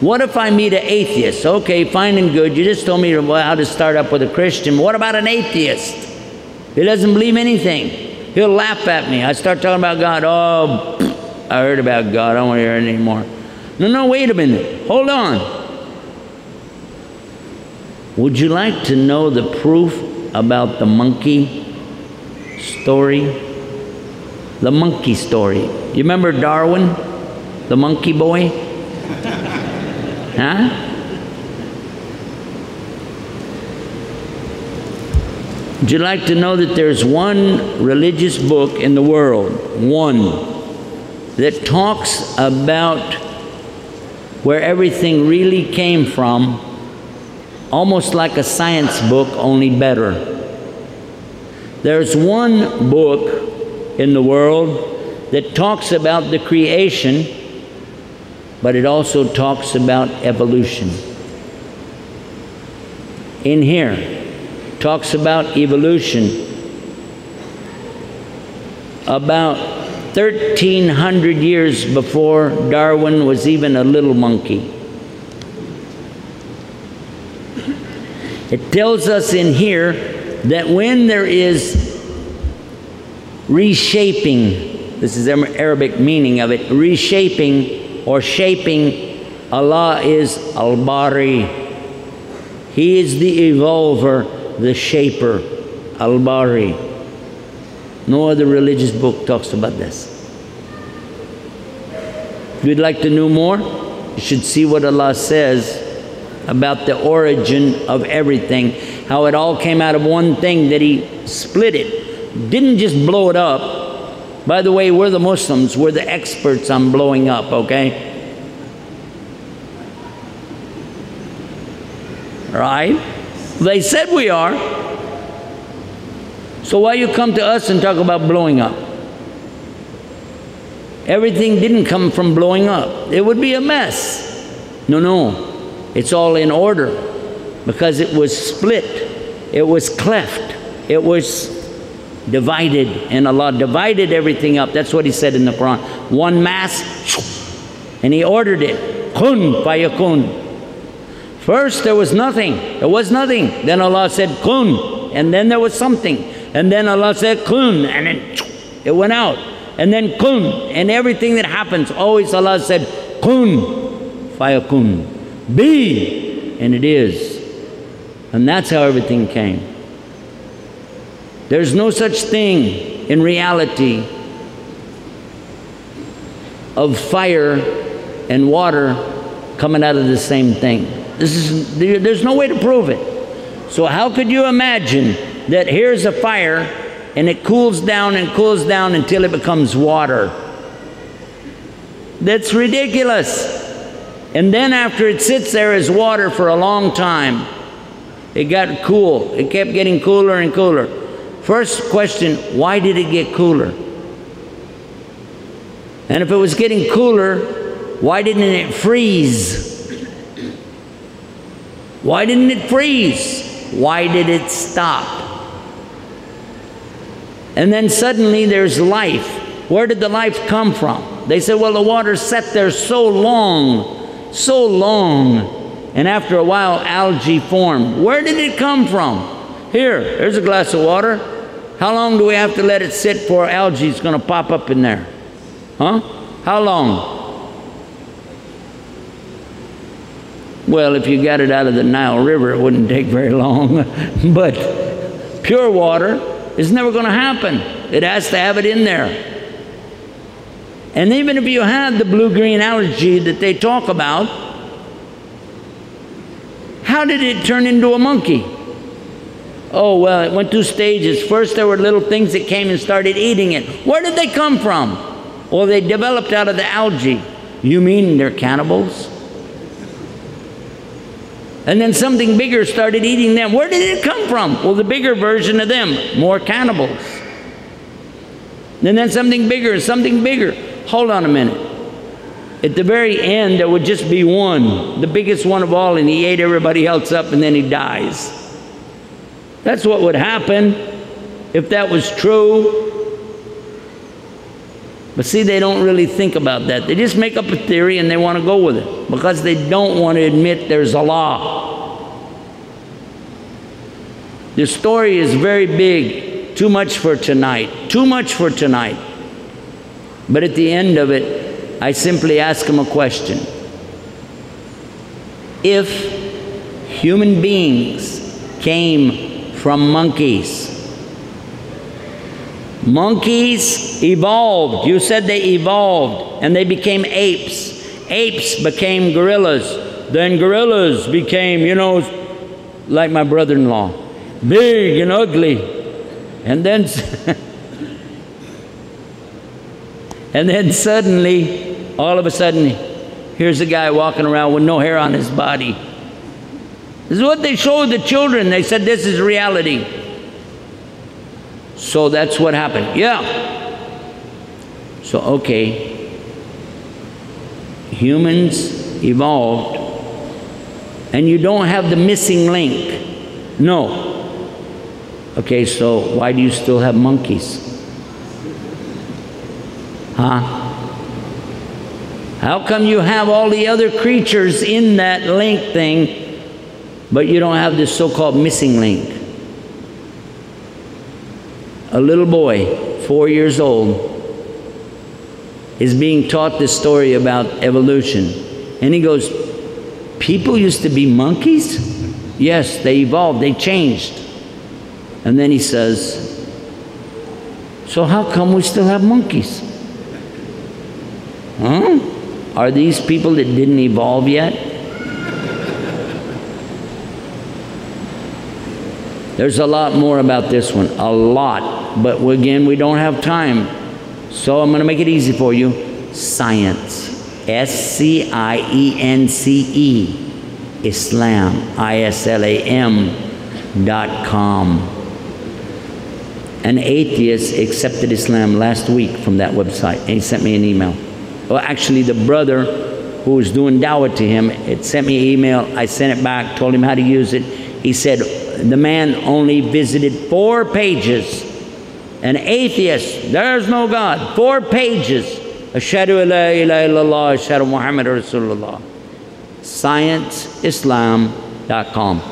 What if I meet an atheist? Okay, fine and good. You just told me how to start up with a Christian. What about an atheist? He doesn't believe anything. He'll laugh at me. I start talking about God. Oh, I heard about God. I don't want to hear it anymore. No, wait a minute. Hold on. Would you like to know the proof about the monkey story? The monkey story. You remember Darwin, the monkey boy? Huh? Would you like to know that there's one religious book in the world, one, that talks about where everything really came from, almost like a science book, only better. There's one book in the world that talks about the creation, but it also talks about evolution. In here, talks about evolution. About 1,300 years before Darwin was even a little monkey. It tells us in here that when there is reshaping, this is the Arabic meaning of it, reshaping or shaping, Allah is Al-Bari. He is the evolver, the shaper, Al-Bari. No other religious book talks about this. If you'd like to know more, you should see what Allah says about the origin of everything, how it all came out of one thing, that He split it. Didn't just blow it up. By the way, we're the Muslims, we're the experts on blowing up, okay? Right? They said we are. So why you come to us and talk about blowing up? Everything didn't come from blowing up. It would be a mess. No. It's all in order, because it was split. It was cleft. It was divided, and Allah divided everything up. That's what He said in the Quran. One mass, and He ordered it. Kun fayakun. First there was nothing. There was nothing. Then Allah said kun, and then there was something. And then Allah said kun, and then it went out. And then kun, and everything that happens, always Allah said kun fayakun. Be, and it is. And that's how everything came. There's no such thing in reality of fire and water coming out of the same thing. There's no way to prove it. So how could you imagine that here's a fire and it cools down and cools down until it becomes water? That's ridiculous. And then after it sits there as water for a long time, it got cool. It kept getting cooler and cooler. First question, why did it get cooler? And if it was getting cooler, why didn't it freeze? Why didn't it freeze? Why did it stop? And then suddenly there's life. Where did the life come from? They said, well, the water sat there so long, and after a while algae formed. Where did it come from? Here's a glass of water. How long do we have to let it sit before algae is going to pop up in there? Huh? How long? Well, if you got it out of the Nile River, it wouldn't take very long. But pure water is never going to happen. It has to have it in there. And even if you had the blue-green algae that they talk about, how did it turn into a monkey? Oh, well, it went through stages. First, there were little things that came and started eating it. Where did they come from? Well, they developed out of the algae. You mean they're cannibals? And then something bigger started eating them. Where did it come from? Well, the bigger version of them, more cannibals. And then something bigger, something bigger. Hold on a minute. At the very end, there would just be one, the biggest one of all, and he ate everybody else up, and then he dies. That's what would happen if that was true. But see, they don't really think about that. They just make up a theory and they want to go with it because they don't want to admit there's Allah. The story is very big. Too much for tonight. Too much for tonight. But at the end of it, I simply ask them a question. If human beings came from monkeys, monkeys evolved. You said they evolved and they became apes. Apes became gorillas. Then gorillas became, you know, like my brother-in-law, big and ugly. And then and then suddenly, all of a sudden, here's a guy walking around with no hair on his body. This is what they showed the children. They said this is reality. So that's what happened. Yeah. So, okay. Humans evolved. And you don't have the missing link. No. Okay, so why do you still have monkeys? Huh? How come you have all the other creatures in that link thing, but you don't have this so-called missing link? A little boy, 4 years old, is being taught this story about evolution. And he goes, people used to be monkeys? Yes, they evolved, they changed. And then he says, so how come we still have monkeys? Huh? Are these people that didn't evolve yet? There's a lot more about this one, a lot. But again, we don't have time. So I'm going to make it easy for you. Science. S-C-I-E-N-C-E. Islam. ISLAM.com. An atheist accepted Islam last week from that website, and he sent me an email. Well, actually, the brother who was doing dawah to him, it sent me an email. I sent it back, told him how to use it. He said the man only visited 4 pages. An atheist, there's no God. 4 pages. Ashhadu la ilaha illallah, ashhadu Muhammad Rasulullah. ScienceIslam.com.